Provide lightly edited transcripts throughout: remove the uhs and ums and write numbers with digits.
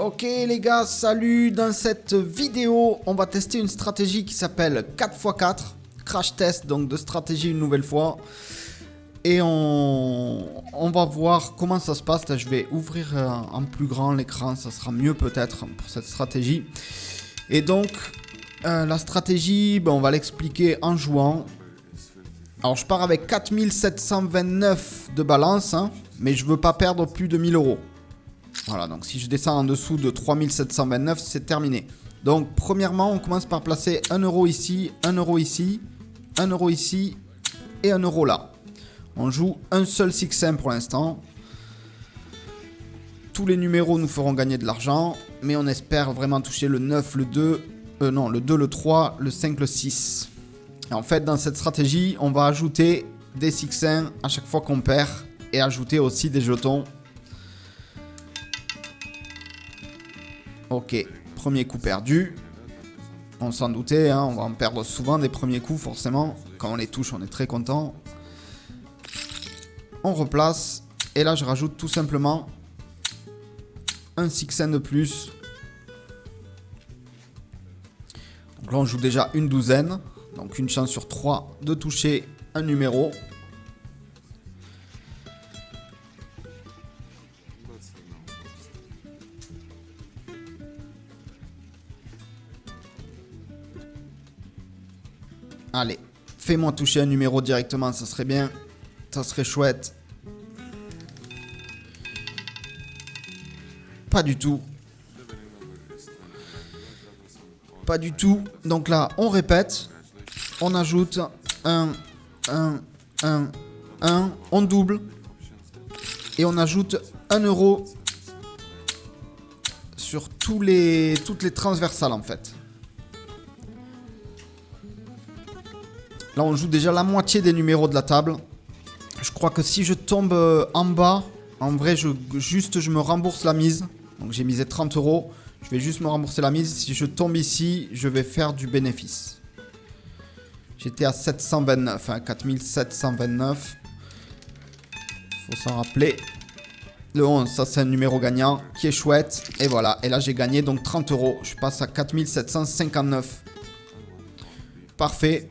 Ok les gars, salut. Dans cette vidéo, on va tester une stratégie qui s'appelle 4x4. Crash test donc de stratégie une nouvelle fois. Et on va voir comment ça se passe. Là, je vais ouvrir en plus grand l'écran, ça sera mieux peut-être pour cette stratégie. Et donc, la stratégie, on va l'expliquer en jouant. Alors je pars avec 4729 de balance, hein, mais je veux pas perdre plus de 1000 euros. Voilà, donc si je descends en dessous de 3729, c'est terminé. Donc premièrement, on commence par placer 1 euro ici, 1 euro ici, 1 euro ici et 1 euro là. On joue un seul 6M pour l'instant. Tous les numéros nous feront gagner de l'argent, mais on espère vraiment toucher le 9, le 2, le 2, le 3, le 5, le 6. Et en fait, dans cette stratégie, on va ajouter des 6-1 à chaque fois qu'on perd et ajouter aussi des jetons. Ok, premier coup perdu. On s'en doutait, hein, on va en perdre souvent des premiers coups forcément. Quand on les touche, on est très content. On replace. Et là, je rajoute tout simplement un 6-1 de plus. Donc là, on joue déjà une douzaine. Donc une chance sur 3 de toucher un numéro. Allez, fais-moi toucher un numéro directement, ça serait bien. Ça serait chouette. Pas du tout. Pas du tout. Donc là, on répète. On ajoute 1, 1, 1, 1. On double. Et on ajoute 1 euro sur toutes les transversales en fait. Là, on joue déjà la moitié des numéros de la table. Je crois que si je tombe en bas, en vrai, je me rembourse la mise. Donc, j'ai misé 30 euros. Je vais juste me rembourser la mise. Si je tombe ici, je vais faire du bénéfice. J'étais à 729, hein, 4729. Faut s'en rappeler. Le 11, ça c'est un numéro gagnant qui est chouette. Et voilà, et là j'ai gagné donc 30 euros. Je passe à 4759. Parfait.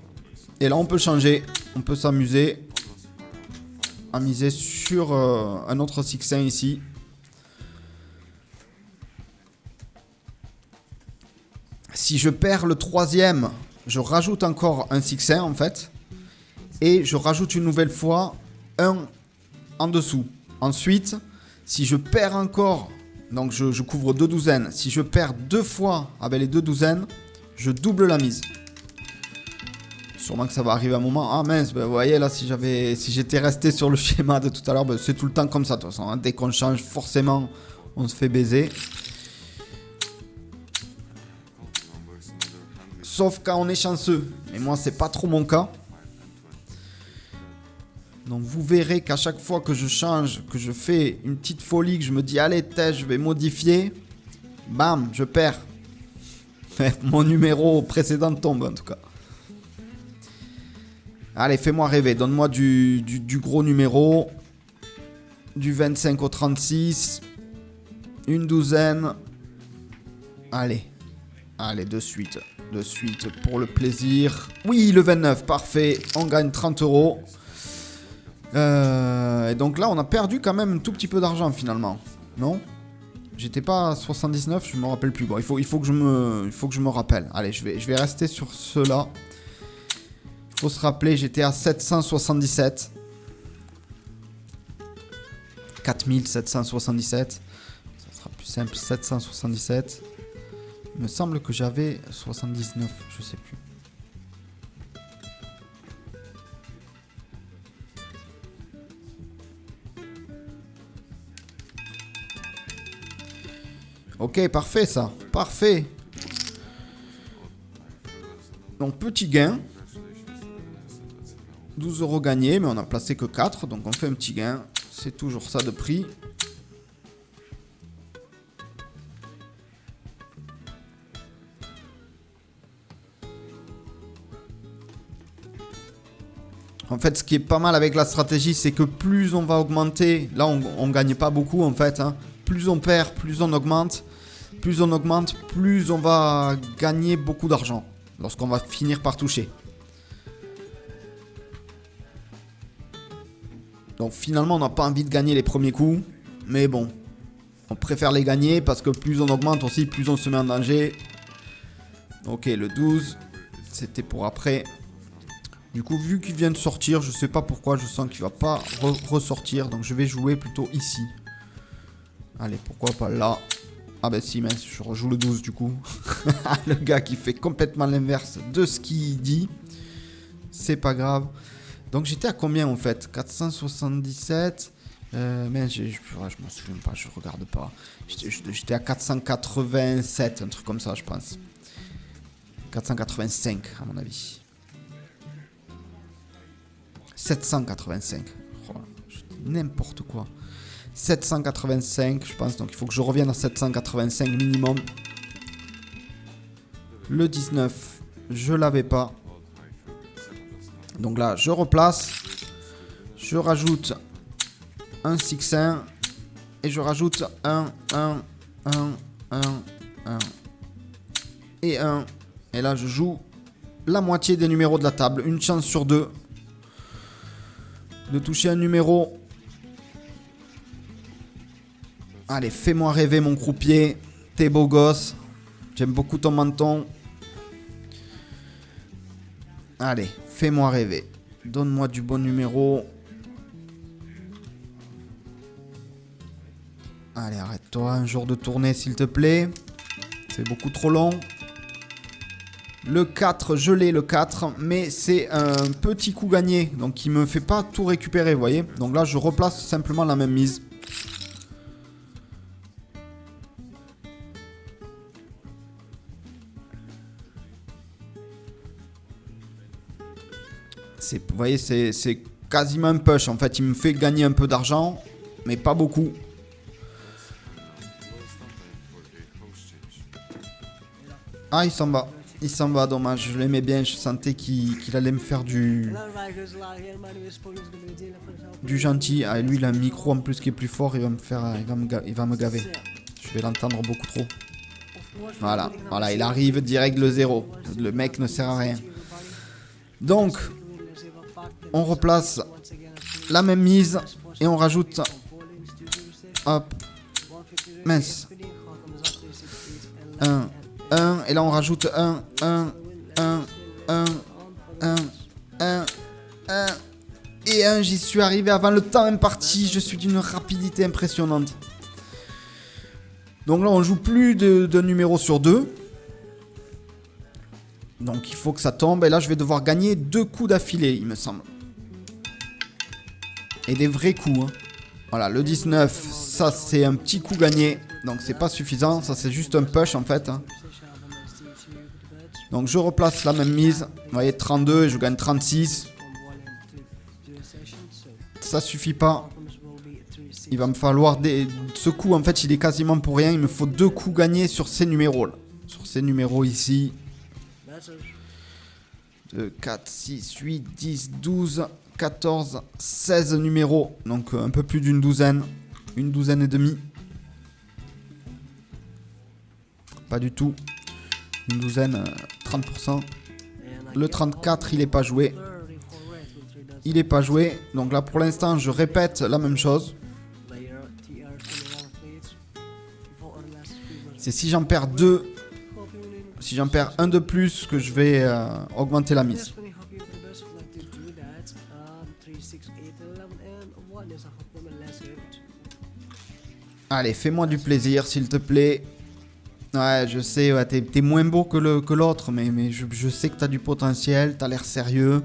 Et là on peut changer. On peut s'amuser à miser sur un autre 6-1 ici. Si je perds le troisième, je rajoute encore un 6-1 en fait. Et je rajoute une nouvelle fois un en dessous. Ensuite, si je perds encore, donc je couvre 2 douzaines. Si je perds 2 fois avec les 2 douzaines, je double la mise. Sûrement que ça va arriver à un moment. Ah mince, vous voyez là, si j'étais resté sur le schéma de tout à l'heure, c'est tout le temps comme ça de toute façon. Hein. Dès qu'on change, forcément, on se fait baiser. Sauf quand on est chanceux. Et moi, c'est pas trop mon cas. Donc vous verrez qu'à chaque fois que je change, que je fais une petite folie, que je me dis allez, je vais modifier, bam, je perds. Mon numéro précédent tombe en tout cas. Allez, fais-moi rêver, donne-moi du gros numéro. Du 25 au 36. Une douzaine. Allez, de suite pour le plaisir. Oui, le 29, parfait, on gagne 30 euros. Et donc là, on a perdu quand même un tout petit peu d'argent finalement. Non ? J'étais pas à 79, je me rappelle plus. Bon, il faut que je me rappelle. Allez, je vais rester sur cela. Il faut se rappeler, j'étais à 777. 4777. Ça sera plus simple, 777. Il me semble que j'avais 79, je sais plus. Ok, parfait ça. Parfait. Donc petit gain. 12 euros gagnés, mais on a placé que 4. Donc on fait un petit gain. C'est toujours ça de prix. En fait, ce qui est pas mal avec la stratégie, c'est que plus on va augmenter, là on gagne pas beaucoup en fait, hein. Plus on perd, plus on augmente. plus on augmente, plus on va gagner beaucoup d'argent lorsqu'on va finir par toucher. Donc finalement, on n'a pas envie de gagner les premiers coups, mais bon, on préfère les gagner parce que plus on augmente aussi, plus on se met en danger. Ok, le 12, c'était pour après. Du coup, vu qu'il vient de sortir, je sais pas pourquoi, je sens qu'il va pas ressortir. Donc je vais jouer plutôt ici. Allez, pourquoi pas là. Ah bah si, mince, je rejoue le 12 du coup. Le gars qui fait complètement l'inverse de ce qu'il dit. C'est pas grave. Donc j'étais à combien en fait? 477. Mais je m'en souviens pas, je regarde pas. J'étais à 487, un truc comme ça je pense. 485 à mon avis. 785. Oh, n'importe quoi. 785 je pense, donc il faut que je revienne à 785 minimum. Le 19, je l'avais pas. Donc là, je replace. Je rajoute un 6-1. Et je rajoute 1, 1, 1, 1, 1. Et 1. Et là, je joue la moitié des numéros de la table. Une chance sur deux de toucher un numéro. Allez, fais-moi rêver mon croupier. T'es beau gosse. J'aime beaucoup ton menton. Allez, fais-moi rêver. Donne-moi du bon numéro. Allez, arrête-toi. Un jour de tournée, s'il te plaît. C'est beaucoup trop long. Le 4, je l'ai le 4. Mais c'est un petit coup gagné. Donc, il me fait pas tout récupérer, vous voyez. Donc là, je replace simplement la même mise. Vous voyez, c'est quasiment un push. En fait, il me fait gagner un peu d'argent, mais pas beaucoup. Ah, il s'en va. Il s'en va, dommage. Je l'aimais bien. Je sentais qu'il allait me faire du gentil. Ah, lui, il a un micro en plus qui est plus fort. Il va me gaver. Je vais l'entendre beaucoup trop. Voilà, il arrive direct le 0. Le mec ne sert à rien. Donc, on replace la même mise et on rajoute. Hop. Mince. 1, 1. Et là, on rajoute 1, 1, 1, 1, 1, 1, 1. Et 1. J'y suis arrivé avant le temps imparti. Je suis d'une rapidité impressionnante. Donc là, on joue plus de numéros sur 2. Donc il faut que ça tombe. Et là, je vais devoir gagner 2 coups d'affilée, il me semble. Et des vrais coups. Hein. Voilà, le 19, ça c'est un petit coup gagné. Donc c'est pas suffisant. Ça c'est juste un push en fait. Hein. Donc je replace la même mise. Vous voyez, 32 et je gagne 36. Ça suffit pas. Il va me falloir ce coup en fait il est quasiment pour rien. Il me faut 2 coups gagnés sur ces numéros là. Sur ces numéros ici. 2, 4, 6, 8, 10, 12, 14, 16 numéros. Donc un peu plus d'une douzaine. Une douzaine et demie. Pas du tout. Une douzaine, 30%. Le 34, il n'est pas joué. Il n'est pas joué. Donc là, pour l'instant, je répète la même chose. C'est si j'en perds 2... Si j'en perds un de plus, que je vais augmenter la mise. Allez, fais-moi du plaisir, s'il te plaît. Ouais, je sais, ouais, t'es moins beau que l'autre, mais je sais que t'as du potentiel, t'as l'air sérieux.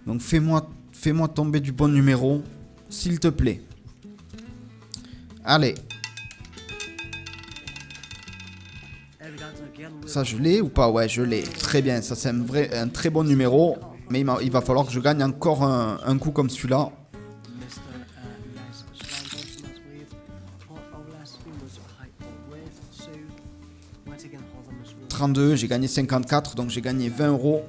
Donc fais-moi tomber du bon numéro, s'il te plaît. Allez. Ça je l'ai ou pas? Ouais, je l'ai. Très bien, ça c'est un très bon numéro. Mais il va falloir que je gagne encore un coup comme celui-là. « 32, j'ai gagné 54, donc j'ai gagné 20 €.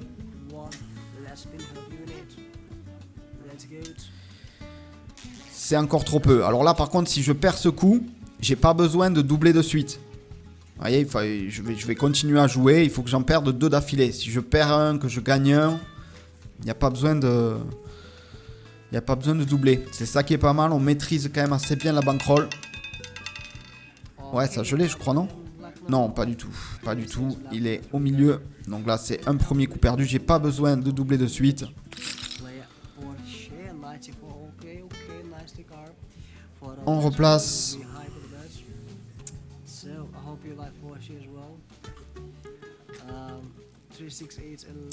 C'est encore trop peu. Alors là par contre, si je perds ce coup, j'ai pas besoin de doubler de suite. Vous voyez, je vais continuer à jouer. Il faut que j'en perde 2 d'affilée. Si je perds un, que je gagne un, il n'y a pas besoin de... Il n'y a pas besoin de doubler. C'est ça qui est pas mal. On maîtrise quand même assez bien la bankroll. Ouais, ça gelé, je crois, non? Non, pas du tout. Pas du tout. Il est au milieu. Donc là, c'est un premier coup perdu. J'ai pas besoin de doubler de suite. On replace.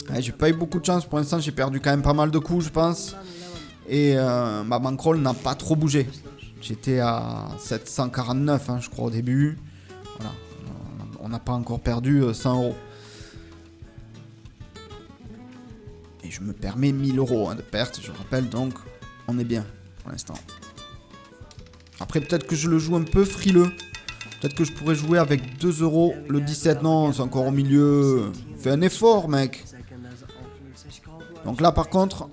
Ouais, j'ai pas eu beaucoup de chance. Pour l'instant, j'ai perdu quand même pas mal de coups, je pense. Et ma bankroll n'a pas trop bougé. J'étais à 749, hein, je crois, au début. Voilà. On n'a pas encore perdu 100 euros. Et je me permets 1000 euros de perte, je rappelle, donc on est bien pour l'instant. Après, peut-être que je le joue un peu frileux. Peut-être que je pourrais jouer avec 2 euros. Le 17, non, c'est encore au milieu. Fais un effort, mec. Donc là, par contre,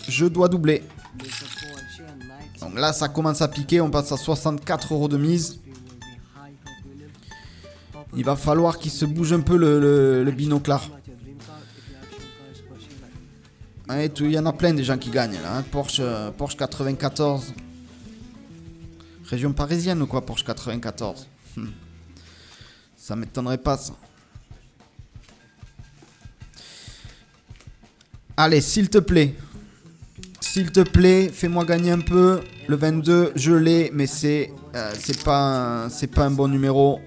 je dois doubler. Donc là, ça commence à piquer. On passe à 64 euros de mise. Il va falloir qu'il se bouge un peu le binoclard. Ouais, il y en a plein des gens qui gagnent là. Hein. Porsche 94. Région parisienne ou quoi, Porsche 94? Ça m'étonnerait pas, ça. Allez, s'il te plaît. S'il te plaît, fais-moi gagner un peu. Le 22, je l'ai, mais c'est pas un bon numéro.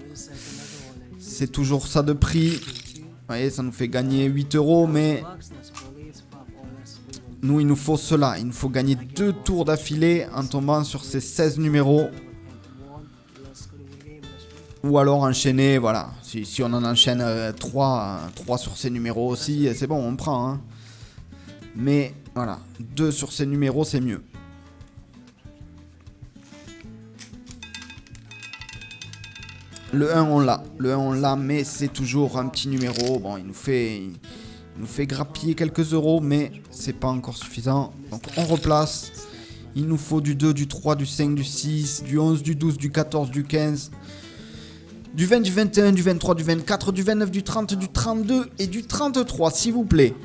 C'est toujours ça de prix. Vous voyez, ça nous fait gagner 8 euros, mais... Nous, il nous faut cela. Il nous faut gagner 2 tours d'affilée en tombant sur ces 16 numéros. Ou alors enchaîner, voilà. Si on en enchaîne 3 sur ces numéros aussi, c'est bon, on prend. Hein. Mais voilà, 2 sur ces numéros, c'est mieux. Le 1, on l'a. Le 1, on l'a, mais c'est toujours un petit numéro. Bon, il nous fait grappiller quelques euros, mais c'est pas encore suffisant. Donc on replace. Il nous faut du 2, du 3, du 5, du 6, du 11, du 12, du 14, du 15, du 20, du 21, du 23, du 24, du 29, du 30, du 32 et du 33, s'il vous plaît.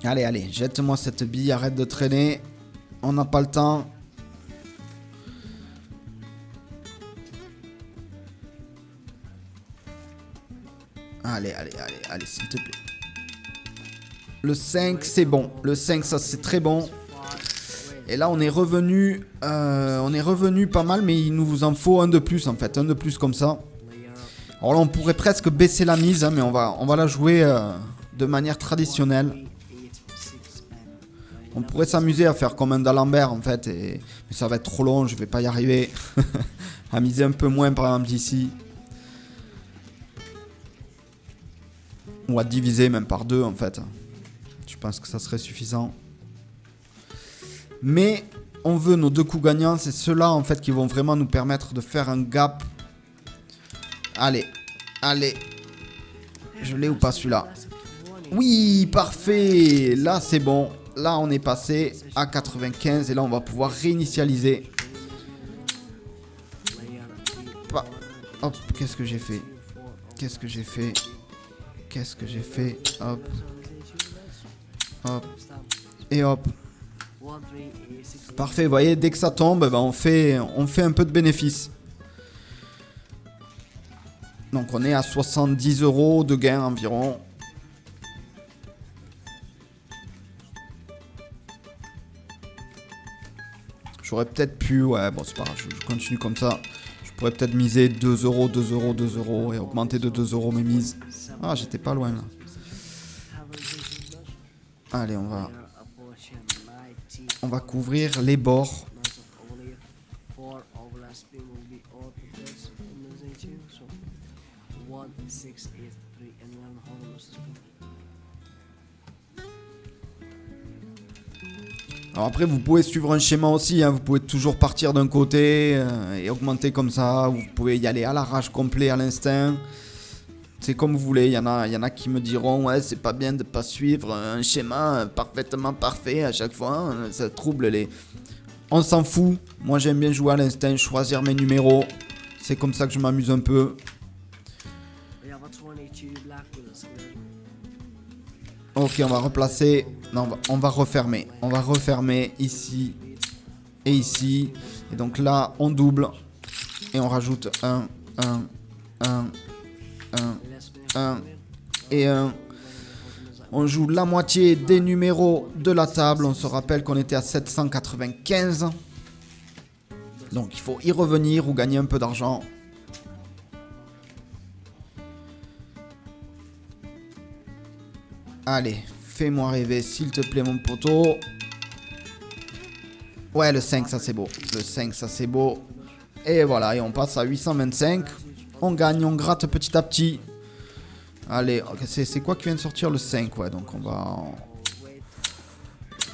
Allez, allez, jette-moi cette bille, arrête de traîner. On n'a pas le temps. Allez, allez, allez, allez, s'il te plaît. Le 5, c'est bon. Le 5, ça, c'est très bon. Et là, on est revenu pas mal, mais il nous en faut un de plus, en fait. Un de plus comme ça. Alors là, on pourrait presque baisser la mise, hein, mais on va la jouer de manière traditionnelle. On pourrait s'amuser à faire comme un d'Alembert, en fait. Mais ça va être trop long, je vais pas y arriver. À miser un peu moins, par exemple, ici. On va diviser même par 2 en fait. Je pense que ça serait suffisant. Mais on veut nos 2 coups gagnants. C'est ceux-là en fait qui vont vraiment nous permettre de faire un gap. Allez, allez. Je l'ai ou pas celui-là? Oui, parfait. Là c'est bon. Là on est passé à 95 et là on va pouvoir réinitialiser. Hop, qu'est-ce que j'ai fait? Qu'est-ce que j'ai fait? Qu'est-ce que j'ai fait? Hop. Hop. Et hop. Parfait, vous voyez, dès que ça tombe, ben on fait un peu de bénéfice. Donc on est à 70 euros de gain environ. J'aurais peut-être pu, ouais, bon c'est pas grave, je continue comme ça. Je pourrais peut-être miser 2 euros, 2 euros, 2 euros et augmenter de 2 euros mes mises. Ah, j'étais pas loin là. Allez, on va couvrir les bords. Alors après, vous pouvez suivre un schéma aussi, hein. Vous pouvez toujours partir d'un côté et augmenter comme ça. Vous pouvez y aller à l'arrache complet, à l'instinct. C'est comme vous voulez. Il y en a qui me diront, ouais, c'est pas bien de pas suivre un schéma parfaitement parfait à chaque fois. Ça trouble On s'en fout. Moi, j'aime bien jouer à l'instinct, choisir mes numéros. C'est comme ça que je m'amuse un peu. Ok, on va replacer. Non, on va refermer. On va refermer ici et ici. Et donc là, on double. Et on rajoute 1, 1 et 1. On joue la moitié des numéros de la table. On se rappelle qu'on était à 795. Donc il faut y revenir ou gagner un peu d'argent. Allez, fais-moi rêver s'il te plaît mon poteau. Ouais, le 5 ça c'est beau. Le 5 ça c'est beau. Et voilà, et on passe à 825. On gagne, on gratte petit à petit. Allez, c'est quoi qui vient de sortir? Le 5, ouais, donc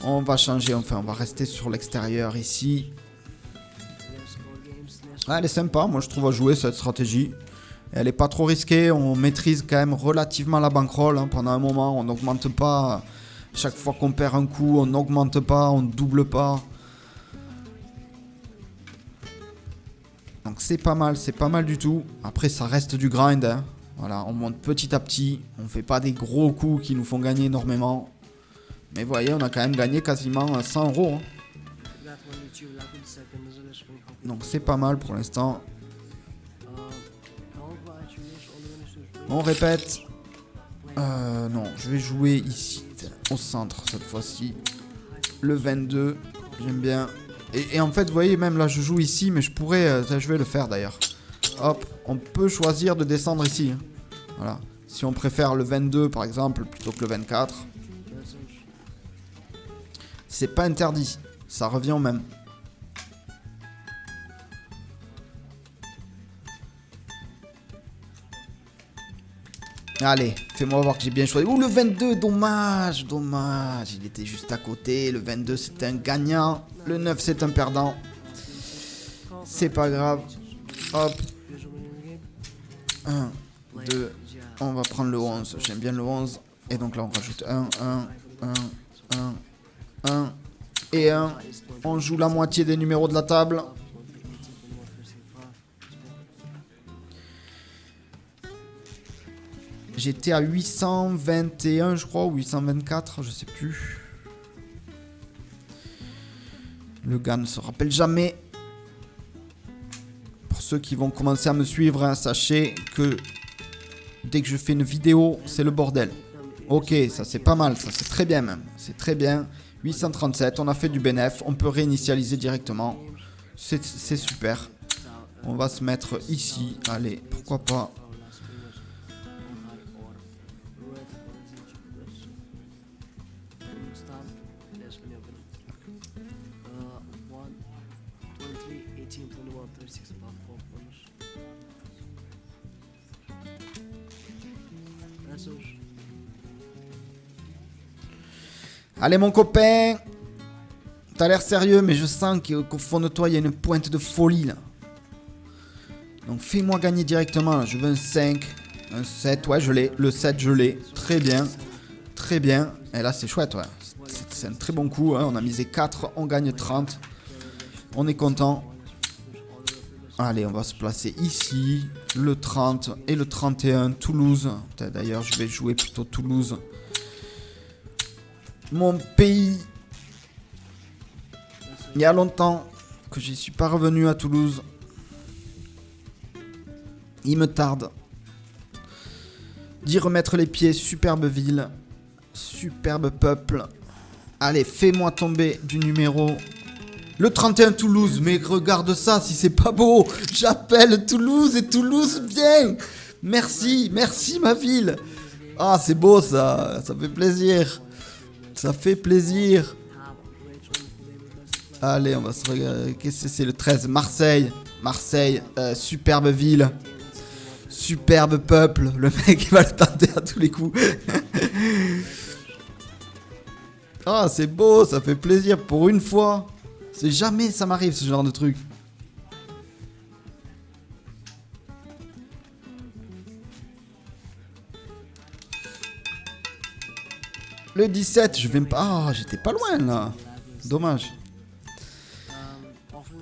on va changer, enfin on va rester sur l'extérieur ici. Ah, elle est sympa, moi je trouve à jouer cette stratégie. Elle est pas trop risquée, on maîtrise quand même relativement la bankroll hein, pendant un moment. On n'augmente pas, chaque fois qu'on perd un coup, on n'augmente pas, on double pas. Donc c'est pas mal du tout. Après ça reste du grind hein. Voilà, on monte petit à petit, on fait pas des gros coups qui nous font gagner énormément. Mais vous voyez, on a quand même gagné quasiment 100 €. Hein. Donc c'est pas mal pour l'instant. On répète. Non, je vais jouer ici, au centre cette fois-ci. Le 22, j'aime bien. Et en fait, vous voyez, même là, je joue ici, mais je pourrais... je vais le faire d'ailleurs. Hop, on peut choisir de descendre ici. Hein. Voilà. Si on préfère le 22 par exemple plutôt que le 24. C'est pas interdit. Ça revient au même. Allez, fais-moi voir que j'ai bien choisi. Ouh, le 22, dommage, dommage. Il était juste à côté. Le 22, c'est un gagnant. Le 9, c'est un perdant. C'est pas grave. Hop. 1, 2. On va prendre le 11. J'aime bien le 11. Et donc là, on rajoute 1, 1 et 1. On joue la moitié des numéros de la table. J'étais à 821, je crois, ou 824, je sais plus. Le gars ne se rappelle jamais. Pour ceux qui vont commencer à me suivre, hein, sachez que dès que je fais une vidéo, c'est le bordel. Ok, ça c'est pas mal, ça c'est très bien même. C'est très bien. 837, on a fait du bénéf, on peut réinitialiser directement. C'est super. On va se mettre ici. Allez, pourquoi pas. Allez mon copain, t'as l'air sérieux mais je sens qu'au fond de toi il y a une pointe de folie là. Donc fais-moi gagner directement là. Je veux un 5, un 7, ouais je l'ai, le 7 je l'ai, très bien, très bien. Et là c'est chouette ouais, c'est un très bon coup, hein. On a misé 4, on gagne 30, on est content. Allez on va se placer ici, le 30 et le 31, Toulouse. D'ailleurs je vais jouer plutôt Toulouse. Mon pays. Il y a longtemps que j'y suis pas revenu à Toulouse. Il me tarde d'y remettre les pieds. Superbe ville. Superbe peuple. Allez, fais-moi tomber du numéro. Le 31 Toulouse. Mais regarde ça, si c'est pas beau. J'appelle Toulouse et Toulouse vient. Merci, merci ma ville. Ah, c'est beau ça. Ça fait plaisir. Ça fait plaisir. Allez, on va se regarder. Qu'est-ce que c'est le 13? Marseille. Marseille, superbe ville. Superbe peuple. Le mec, il va le tenter à tous les coups. Ah, c'est beau, ça fait plaisir pour une fois. C'est jamais ça m'arrive ce genre de truc. Le 17, je vais me... Ah, j'étais pas loin là. Dommage.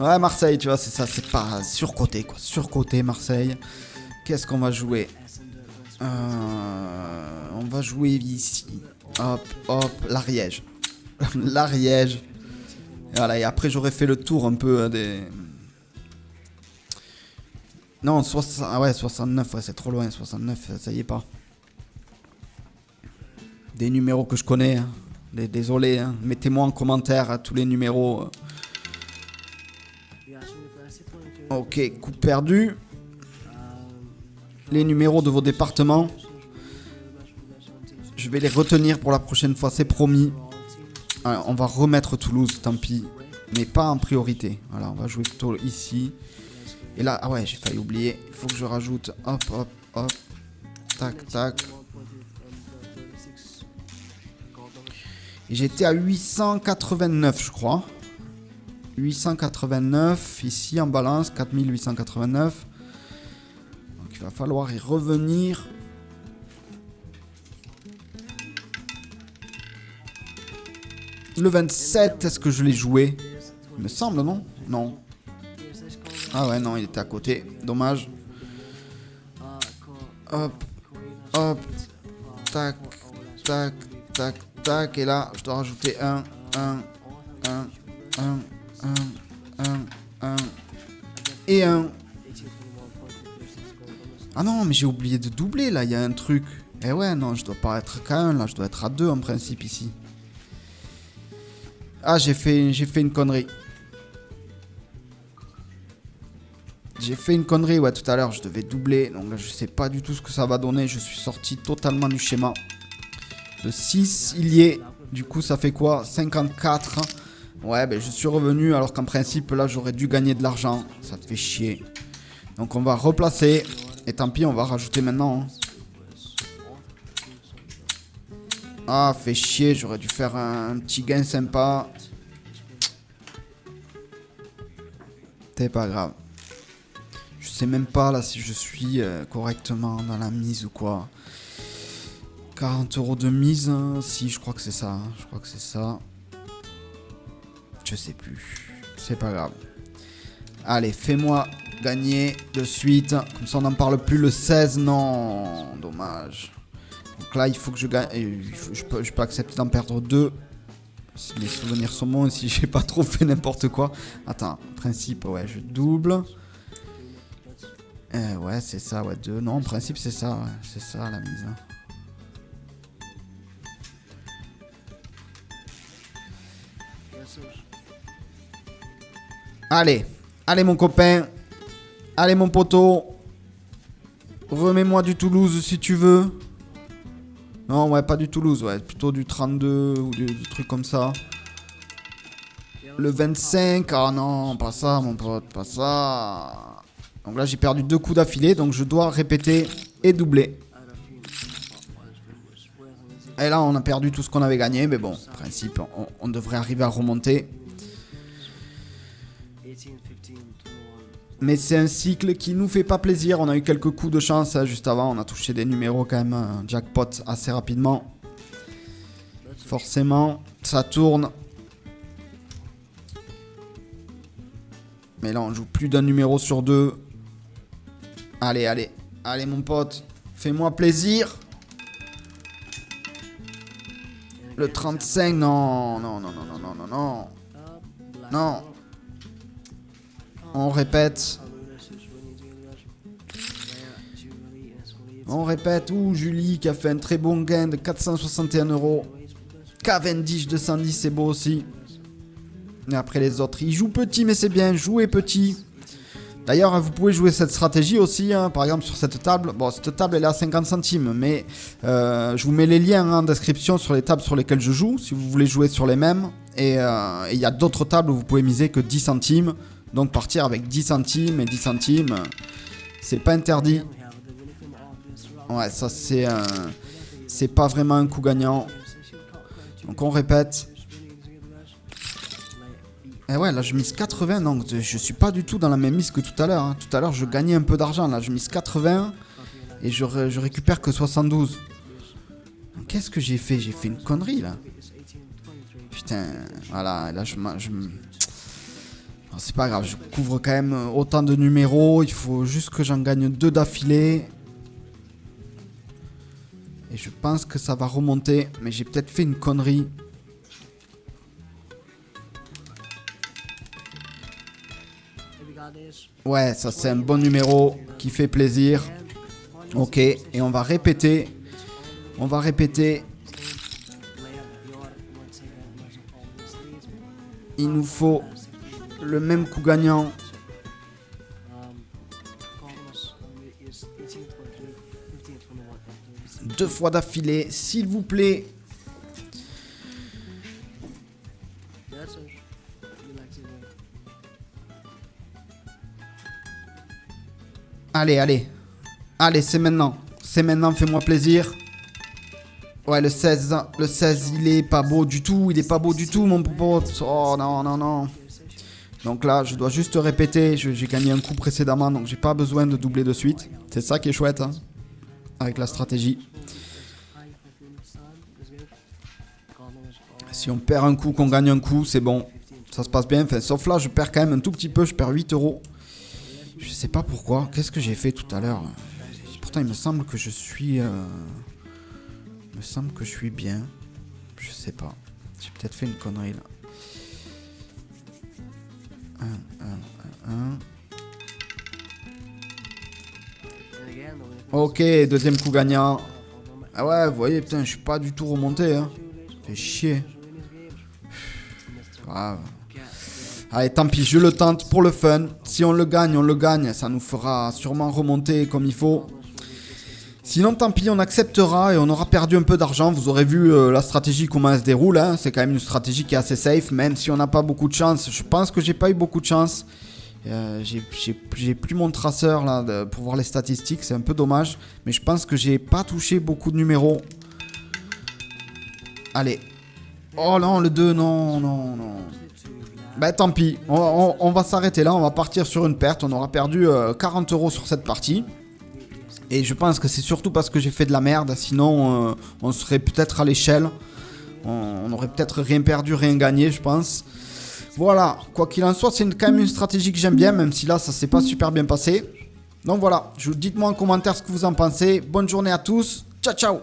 Ouais, Marseille, tu vois, c'est ça, c'est pas surcoté, quoi. Surcoté, Marseille. Qu'est-ce qu'on va jouer? On va jouer ici. Hop, hop, l'Ariège. L'Ariège. Et voilà, et après j'aurais fait le tour un peu des... Non, 69, ouais, c'est trop loin, 69, ça y est pas. Des numéros que je connais, hein. Désolé, hein. Mettez-moi en commentaire tous les numéros. Ok, coup perdu. Les numéros de vos départements. Je vais les retenir pour la prochaine fois, c'est promis. Alors, on va remettre Toulouse, tant pis. Mais pas en priorité. Voilà, on va jouer plutôt ici. Et là, ah ouais, j'ai failli oublier. Il faut que je rajoute. Hop, hop, hop. Tac, tac. Et j'étais à 889, je crois. 889. Ici, en balance, 4889. Donc, il va falloir y revenir. Le 27, est-ce que je l'ai joué? Il me semble, non? Non. Ah ouais, non, il était à côté. Dommage. Hop, hop. Tac, tac, tac, tac. Et là, je dois rajouter 1, 1 et 1. Ah non, mais j'ai oublié de doubler, là. Il y a un truc. Eh ouais, non, je dois pas être qu'à 1, là. Je dois être à 2, en principe, ici. Ah, j'ai fait une connerie. J'ai fait une connerie, ouais, tout à l'heure, je devais doubler. Donc là, je sais pas du tout ce que ça va donner. Je suis sorti totalement du schéma. Le 6, il y est. Du coup, ça fait quoi? 54. Ouais, ben je suis revenu alors qu'en principe, là, j'aurais dû gagner de l'argent. Ça te fait chier. Donc, on va replacer. Et tant pis, on va rajouter maintenant. Ah, fait chier. J'aurais dû faire un petit gain sympa. C'est pas grave. Je sais même pas là si je suis correctement dans la mise ou quoi. 40 € de mise, hein. Si, je crois que c'est ça. Hein. Je crois que c'est ça. Je sais plus. C'est pas grave. Allez, fais-moi gagner de suite. Comme ça, on n'en parle plus le 16. Non, dommage. Donc là, il faut que je gagne. Je peux accepter d'en perdre 2. Si mes souvenirs sont bons, si j'ai pas trop fait n'importe quoi. Attends, principe, ouais, je double. Ouais, c'est ça, ouais, 2. Non, en principe, c'est ça, ouais. C'est ça, la mise. Hein. Allez. Allez, mon copain. Allez, mon poteau. Remets-moi du Toulouse, si tu veux. Non, ouais, pas du Toulouse, ouais. Plutôt du 32 ou du truc comme ça. Le 25. Ah non, pas ça, mon pote, pas ça. Donc là, j'ai perdu 2 coups d'affilée. Donc je dois répéter et doubler. Et là, on a perdu tout ce qu'on avait gagné. Mais bon, en principe, on devrait arriver à remonter. Mais c'est un cycle qui nous fait pas plaisir. On a eu quelques coups de chance hein, juste avant. On a touché des numéros quand même jackpot assez rapidement. Forcément, ça tourne. Mais là, on joue plus d'un numéro sur 2. Allez, allez. Allez, mon pote. Fais-moi plaisir. Le 35, non. Non, non, non, non, non, non, non. Non. On répète. On répète. Ouh, Julie qui a fait un très bon gain de 461 €. Cavendish 210, c'est beau aussi. Et après les autres, ils jouent petit, mais c'est bien. Jouer petit. D'ailleurs, vous pouvez jouer cette stratégie aussi. Hein, par exemple, sur cette table. Bon, cette table, elle est à 50 centimes. Mais je vous mets les liens en description sur les tables sur lesquelles je joue. Si vous voulez jouer sur les mêmes. Et il y a d'autres tables où vous pouvez miser que 10 centimes. Donc partir avec 10 centimes et 10 centimes, c'est pas interdit. Ouais, ça c'est pas vraiment un coup gagnant. Donc on répète. Et ouais, là je mise 80, donc je suis pas du tout dans la même mise que tout à l'heure. Hein. Tout à l'heure je gagnais un peu d'argent, là je mise 80 et je récupère que 72. Qu'est-ce que j'ai fait? J'ai fait une connerie là. Putain, voilà, là C'est pas grave, je couvre quand même autant de numéros. Il faut juste que j'en gagne 2 d'affilée. Et je pense que ça va remonter. Mais j'ai peut-être fait une connerie. Ouais, ça c'est un bon numéro qui fait plaisir. Ok, et on va répéter. On va répéter. Il nous faut le même coup gagnant. 2 fois d'affilée, s'il vous plaît. Allez, allez. Allez, c'est maintenant. C'est maintenant, fais-moi plaisir. Ouais, le 16, il est pas beau du tout. Il est pas beau du tout, mon pote. Oh, non, non, non. Donc là, je dois juste répéter. J'ai gagné un coup précédemment, donc j'ai pas besoin de doubler de suite. C'est ça qui est chouette, hein, avec la stratégie. Si on perd un coup, qu'on gagne un coup, c'est bon. Ça se passe bien. Enfin, sauf là, je perds quand même un tout petit peu. Je perds 8 euros. Je sais pas pourquoi. Qu'est-ce que j'ai fait tout à l'heure? Pourtant, il me semble que je suis... Il me semble que je suis bien. Je sais pas. J'ai peut-être fait une connerie là. 1. Ok, deuxième coup gagnant. Ah ouais, vous voyez, putain, je suis pas du tout remonté. Hein. Fait chier. Grave. Allez, tant pis, je le tente pour le fun. Si on le gagne. Ça nous fera sûrement remonter comme il faut. Sinon, tant pis, on acceptera et on aura perdu un peu d'argent. Vous aurez vu la stratégie, comment elle se déroule. Hein. C'est quand même une stratégie qui est assez safe, même si on n'a pas beaucoup de chance. Je pense que j'ai pas eu beaucoup de chance. J'ai plus mon traceur là pour voir les statistiques. C'est un peu dommage. Mais je pense que j'ai pas touché beaucoup de numéros. Allez. Oh non, le 2, non, non, non. Bah tant pis. On va s'arrêter là. On va partir sur une perte. On aura perdu 40 euros sur cette partie. Et je pense que c'est surtout parce que j'ai fait de la merde. Sinon, on serait peut-être à l'échelle. On aurait peut-être rien perdu, rien gagné, je pense. Voilà. Quoi qu'il en soit, c'est quand même une stratégie que j'aime bien. Même si là, ça s'est pas super bien passé. Donc voilà. Dites-moi en commentaire ce que vous en pensez. Bonne journée à tous. Ciao, ciao.